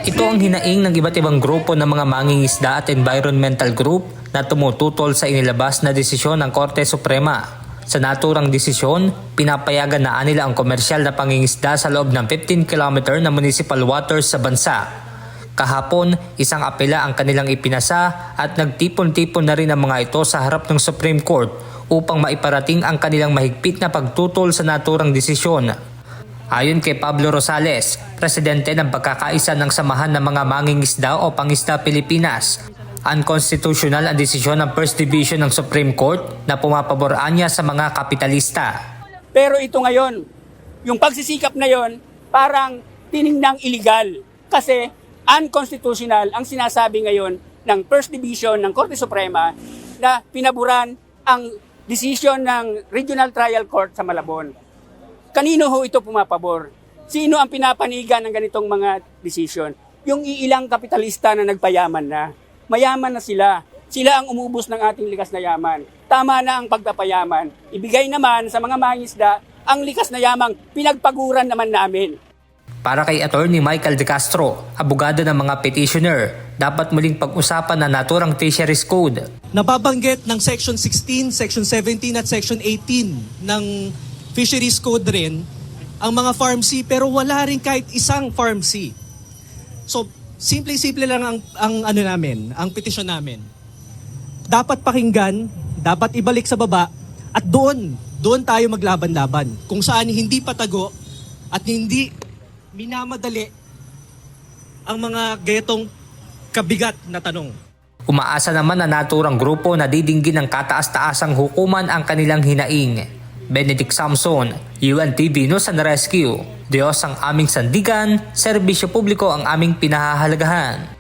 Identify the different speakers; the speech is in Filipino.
Speaker 1: Ito ang hinaing ng iba't ibang grupo ng mga mangingisda at environmental group na tumututol sa inilabas na desisyon ng Korte Suprema. Sa naturang desisyon, pinapayagan na nila ang komersyal na pangingisda sa loob ng 15 km na municipal waters sa bansa. Kahapon, isang apela ang kanilang ipinasa at nagtipon-tipon na rin ang mga ito sa harap ng Supreme Court upang maiparating ang kanilang mahigpit na pagtutol sa naturang desisyon. Ayon kay Pablo Rosales, presidente ng pagkakaisa ng Samahan ng mga Mangingisda o Pangisda Pilipinas, unconstitutional ang desisyon ng First Division ng Supreme Court na pumapaboran niya sa mga kapitalista.
Speaker 2: Pero ito ngayon, yung pagsisikap na yon parang tiningnang illegal kasi unconstitutional ang sinasabi ngayon ng First Division ng Korte Suprema na pinaburan ang desisyon ng Regional Trial Court sa Malabon. Kanino ho ito pumapabor? Sino ang pinapanigan ng ganitong mga desisyon? Yung iilang kapitalista na nagpayaman na. Mayaman na sila. Sila ang umubos ng ating likas na yaman. Tama na ang pagpapayaman. Ibigay naman sa mga mangingisda ang likas na yamang pinagpaguran naman namin.
Speaker 1: Para kay Attorney Michael De Castro, abogado ng mga petitioner, dapat muling pag-usapan na naturang Fisheries Code.
Speaker 3: Nababanggit ng Section 16, Section 17 at Section 18 ng Fisheries Code rin ang mga farm sea pero wala rin kahit isang farm sea. So, simple-simple lang ang petisyon namin. Dapat pakinggan, dapat ibalik sa baba at doon tayo maglaban-laban. Kung saan hindi patago at hindi minamadali ang mga gayetong kabigat na tanong.
Speaker 1: Umaasa naman na naturang grupo na didinggin ng kataas-taasang hukuman ang kanilang hinaing. Benedict Samson, UNTV News and Rescue. Diyos ang aming sandigan, serbisyo publiko ang aming pinahahalagahan.